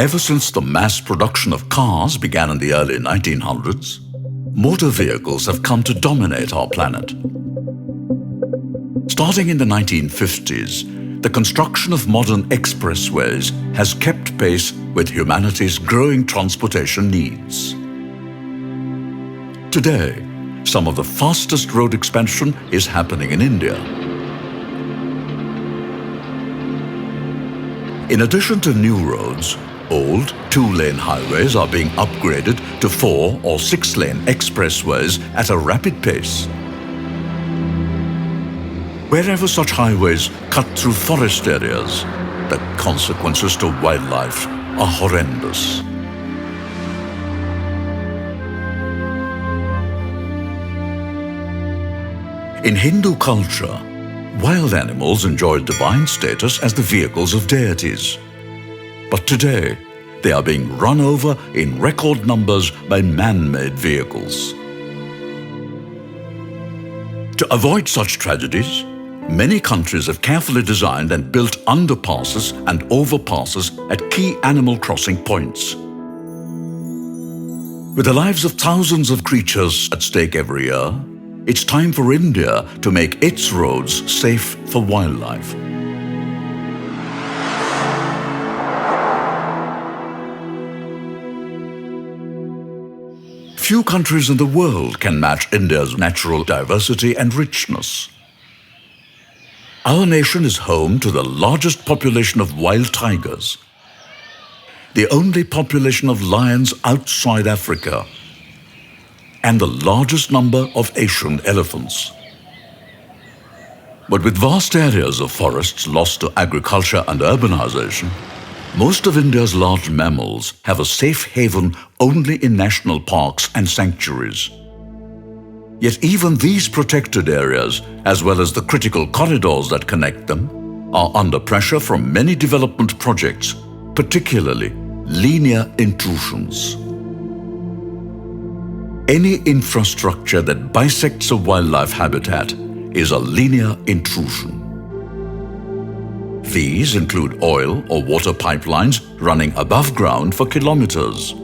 Ever since the mass production of cars began in the early 1900s, motor vehicles have come to dominate our planet. Starting in the 1950s, the construction of modern expressways has kept pace with humanity's growing transportation needs. Today, some of the fastest road expansion is happening in India. In addition to new roads, old 2-lane highways are being upgraded to 4- or 6-lane expressways at a rapid pace. Wherever such highways cut through forest areas, the consequences to wildlife are horrendous. In Hindu culture, wild animals enjoyed divine status as the vehicles of deities. But today, they are being run over in record numbers by man-made vehicles. To avoid such tragedies, many countries have carefully designed and built underpasses and overpasses at key animal crossing points. With the lives of thousands of creatures at stake every year, it's time for India to make its roads safe for wildlife. Few countries in the world can match India's natural diversity and richness. Our nation is home to the largest population of wild tigers, the only population of lions outside Africa, and the largest number of Asian elephants. But with vast areas of forests lost to agriculture and urbanization, most of India's large mammals have a safe haven only in national parks and sanctuaries. Yet even these protected areas, as well as the critical corridors that connect them, are under pressure from many development projects, particularly linear intrusions. Any infrastructure that bisects a wildlife habitat is a linear intrusion. These include oil or water pipelines running above ground for kilometers,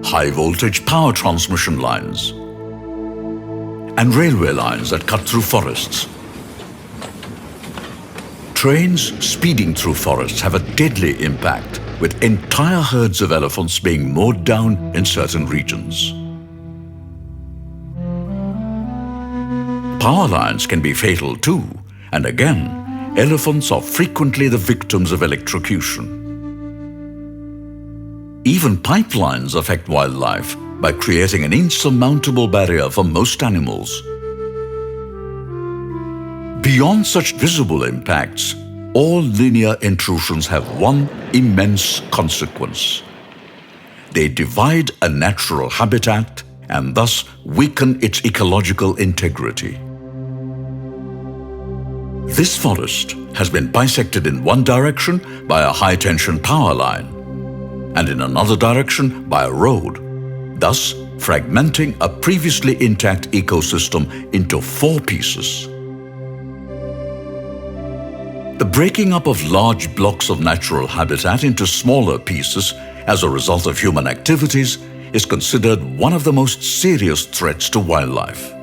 high-voltage power transmission lines, and railway lines that cut through forests. Trains speeding through forests have a deadly impact, with entire herds of elephants being mowed down in certain regions. Power lines can be fatal too, and again, elephants are frequently the victims of electrocution. Even pipelines affect wildlife by creating an insurmountable barrier for most animals. Beyond such visible impacts, all linear intrusions have one immense consequence. They divide a natural habitat and thus weaken its ecological integrity. This forest has been bisected in one direction by a high-tension power line and in another direction by a road, thus fragmenting a previously intact ecosystem into 4 pieces. The breaking up of large blocks of natural habitat into smaller pieces as a result of human activities is considered one of the most serious threats to wildlife.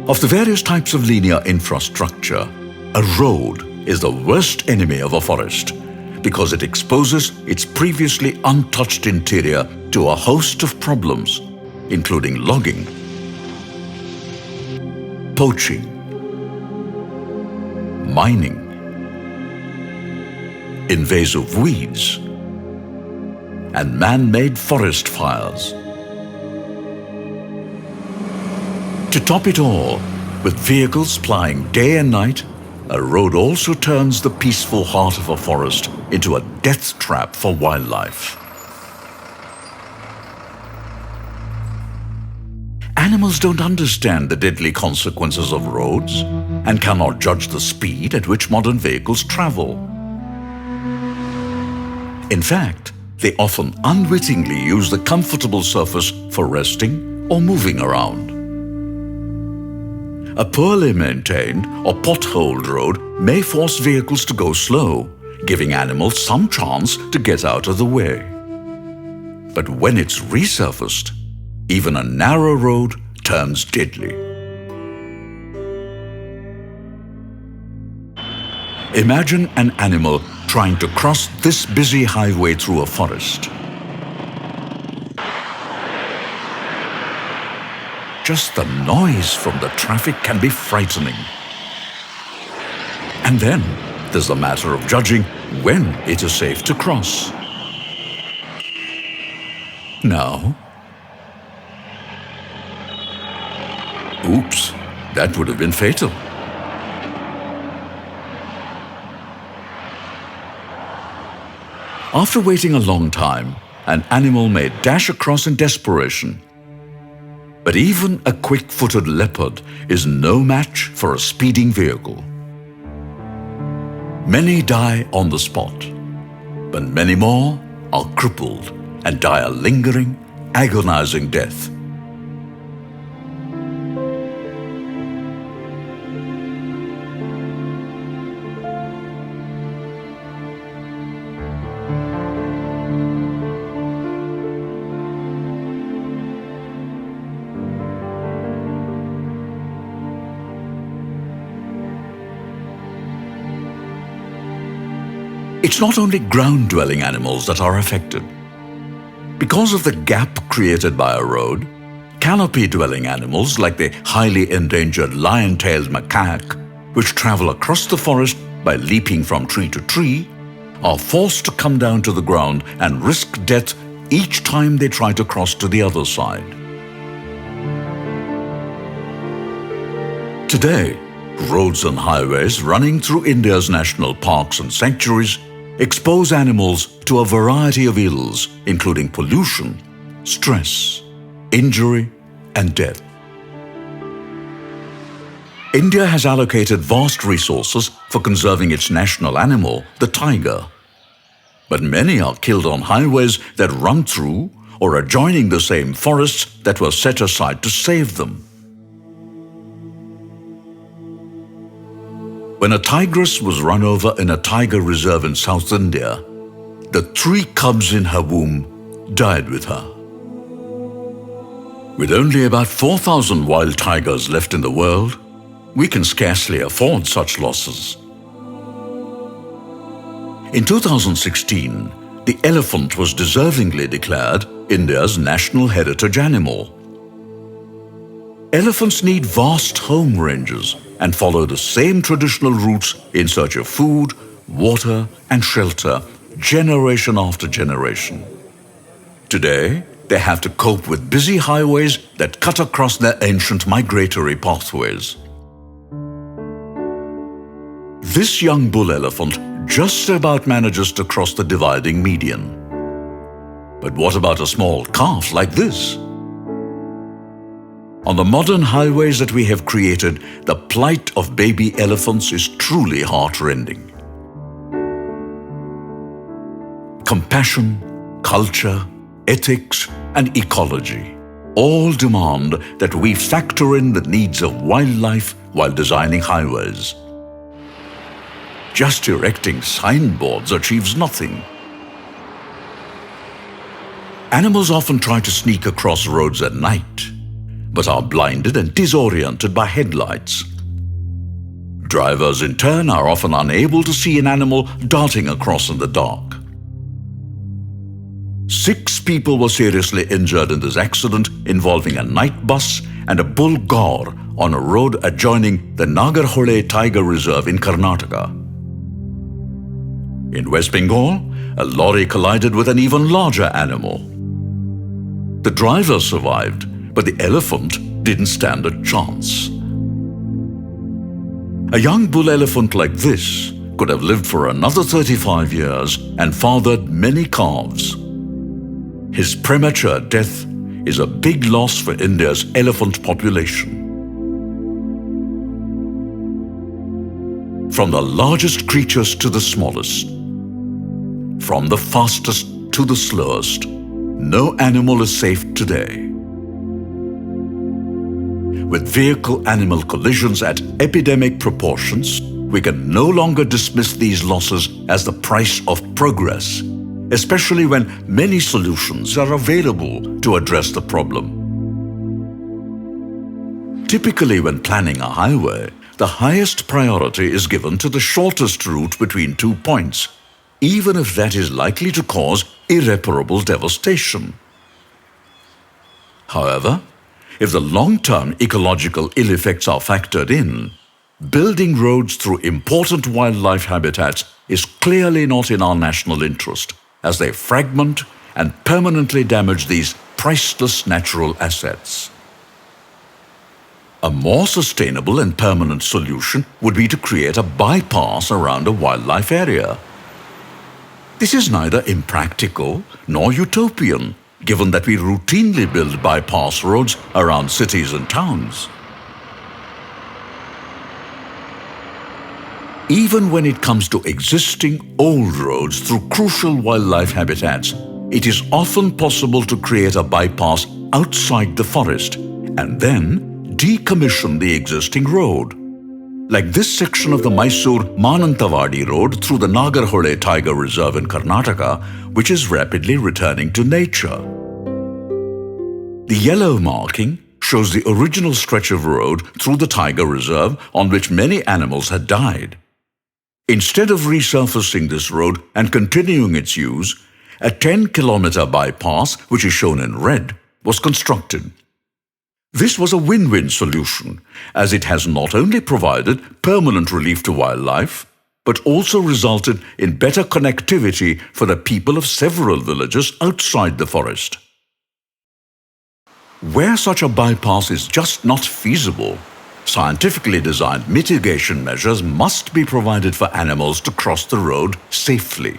Of the various types of linear infrastructure, a road is the worst enemy of a forest because it exposes its previously untouched interior to a host of problems, including logging, poaching, mining, invasive weeds, and man-made forest fires. To top it all, with vehicles plying day and night, a road also turns the peaceful heart of a forest into a death trap for wildlife. Animals don't understand the deadly consequences of roads and cannot judge the speed at which modern vehicles travel. In fact, they often unwittingly use the comfortable surface for resting or moving around. A poorly maintained or potholed road may force vehicles to go slow, giving animals some chance to get out of the way. But when it's resurfaced, even a narrow road turns deadly. Imagine an animal trying to cross this busy highway through a forest. Just the noise from the traffic can be frightening. And then there's the matter of judging when it is safe to cross. Now, oops, that would have been fatal. After waiting a long time, an animal may dash across in desperation. But even a quick-footed leopard is no match for a speeding vehicle. Many die on the spot, but many more are crippled and die a lingering, agonizing death. It's not only ground-dwelling animals that are affected. Because of the gap created by a road, canopy-dwelling animals like the highly endangered lion-tailed macaque, which travel across the forest by leaping from tree to tree, are forced to come down to the ground and risk death each time they try to cross to the other side. Today, roads and highways running through India's national parks and sanctuaries expose animals to a variety of ills, including pollution, stress, injury, and death. India has allocated vast resources for conserving its national animal, the tiger. But many are killed on highways that run through or adjoining the same forests that were set aside to save them. When a tigress was run over in a tiger reserve in South India, the 3 cubs in her womb died with her. With only about 4,000 wild tigers left in the world, we can scarcely afford such losses. In 2016, the elephant was deservingly declared India's national heritage animal. Elephants need vast home ranges and follow the same traditional routes in search of food, water, and shelter generation after generation. Today, they have to cope with busy highways that cut across their ancient migratory pathways. This young bull elephant just about manages to cross the dividing median. But what about a small calf like this? On the modern highways that we have created, the plight of baby elephants is truly heartrending. Compassion, culture, ethics, and ecology all demand that we factor in the needs of wildlife while designing highways. Just erecting signboards achieves nothing. Animals often try to sneak across roads at night, but are blinded and disoriented by headlights. Drivers, in turn, are often unable to see an animal darting across in the dark. 6 people were seriously injured in this accident involving a night bus and a bull gaur on a road adjoining the Nagarhole Tiger Reserve in Karnataka. In West Bengal, a lorry collided with an even larger animal. The driver survived, but the elephant didn't stand a chance. A young bull elephant like this could have lived for another 35 years and fathered many calves. His premature death is a big loss for India's elephant population. From the largest creatures to the smallest, from the fastest to the slowest, no animal is safe today. with vehicle-animal collisions at epidemic proportions, we can no longer dismiss these losses as the price of progress, especially when many solutions are available to address the problem. Typically, when planning a highway, the highest priority is given to the shortest route between 2 points, even if that is likely to cause irreparable devastation. However, if the long-term ecological ill effects are factored in, building roads through important wildlife habitats is clearly not in our national interest, as they fragment and permanently damage these priceless natural assets. A more sustainable and permanent solution would be to create a bypass around a wildlife area. This is neither impractical nor utopian, given that we routinely build bypass roads around cities and towns. Even when it comes to existing old roads through crucial wildlife habitats, it is often possible to create a bypass outside the forest and then decommission the existing road. Like this section of the Mysore-Manantawadi road through the Nagarhole Tiger Reserve in Karnataka, which is rapidly returning to nature. The yellow marking shows the original stretch of road through the Tiger Reserve on which many animals had died. Instead of resurfacing this road and continuing its use, a 10-kilometer bypass, which is shown in red, was constructed. This was a win-win solution, as it has not only provided permanent relief to wildlife, but also resulted in better connectivity for the people of several villages outside the forest. Where such a bypass is just not feasible, scientifically designed mitigation measures must be provided for animals to cross the road safely.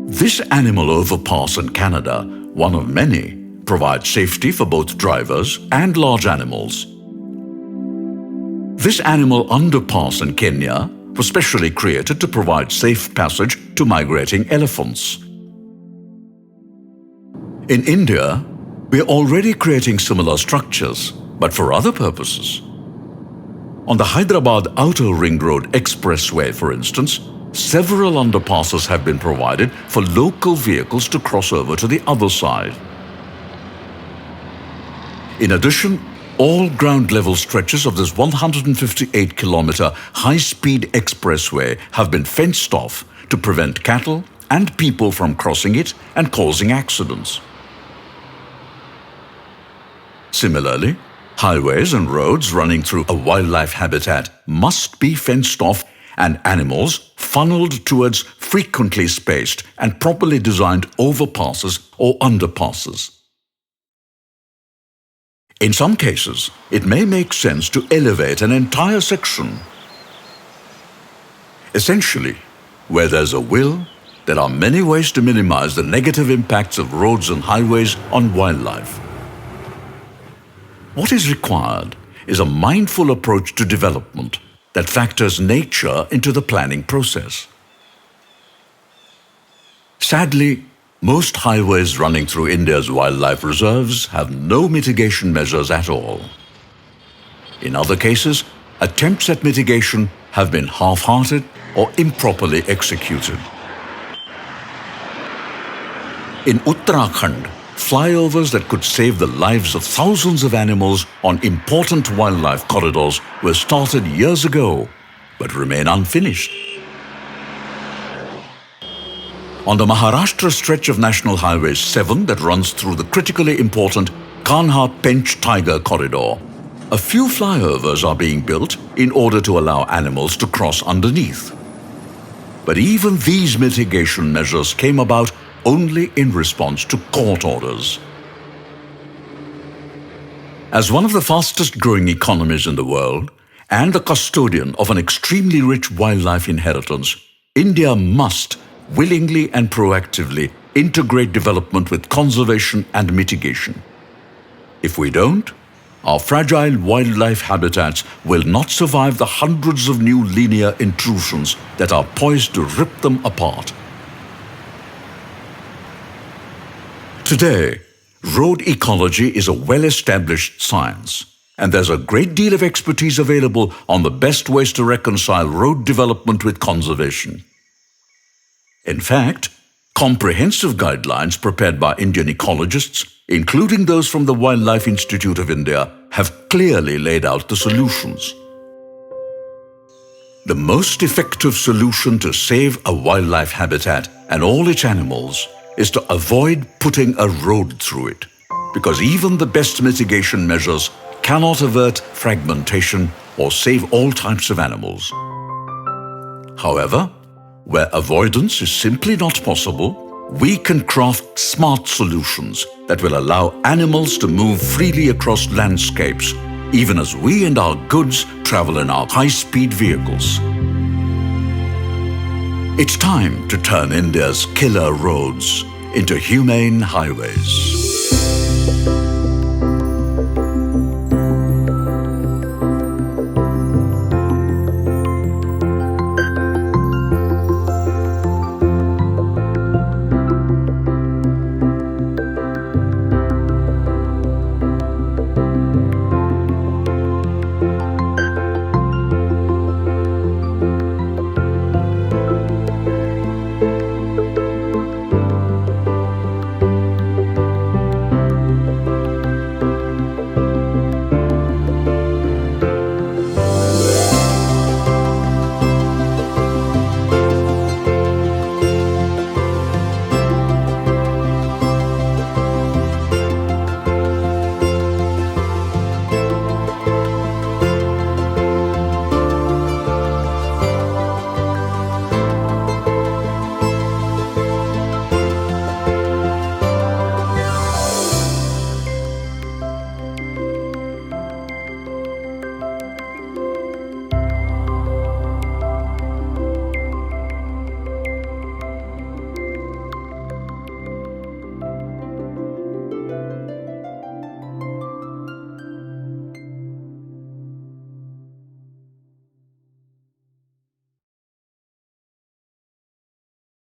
This animal overpass in Canada, one of many, provides safety for both drivers and large animals. This animal underpass in Kenya was specially created to provide safe passage to migrating elephants. In India, we are already creating similar structures, but for other purposes. On the Hyderabad Outer Ring Road Expressway, for instance, several underpasses have been provided for local vehicles to cross over to the other side. In addition, all ground-level stretches of this 158-kilometer high-speed expressway have been fenced off to prevent cattle and people from crossing it and causing accidents. Similarly, highways and roads running through a wildlife habitat must be fenced off and animals funneled towards frequently spaced and properly designed overpasses or underpasses. In some cases, it may make sense to elevate an entire section. Essentially, where there's a will, there are many ways to minimize the negative impacts of roads and highways on wildlife. What is required is a mindful approach to development that factors nature into the planning process. Sadly, most highways running through India's wildlife reserves have no mitigation measures at all. In other cases, attempts at mitigation have been half-hearted or improperly executed. In Uttarakhand, flyovers that could save the lives of thousands of animals on important wildlife corridors were started years ago, but remain unfinished. On the stretch of National Highway 7 that runs through the critically important Kanha-Pench Tiger Corridor, a few flyovers are being built in order to allow animals to cross underneath. But even these mitigation measures came about only in response to court orders. As one of the fastest growing economies in the world and the custodian of an extremely rich wildlife inheritance, India must willingly and proactively integrate development with conservation and mitigation. If we don't, our fragile wildlife habitats will not survive the hundreds of new linear intrusions that are poised to rip them apart. Today, Road ecology is a well-established science, and there's a great deal of expertise available on the best ways to reconcile road development with conservation. In fact, comprehensive guidelines prepared by Indian ecologists, including those from the Wildlife Institute of India, have clearly laid out the solutions. The most effective solution to save a wildlife habitat and all its animals is to avoid putting a road through it, because even the best mitigation measures cannot avert fragmentation or save all types of animals. However, where avoidance is simply not possible, we can craft smart solutions that will allow animals to move freely across landscapes, even as we and our goods travel in our high-speed vehicles. It's time to turn India's killer roads into humane highways.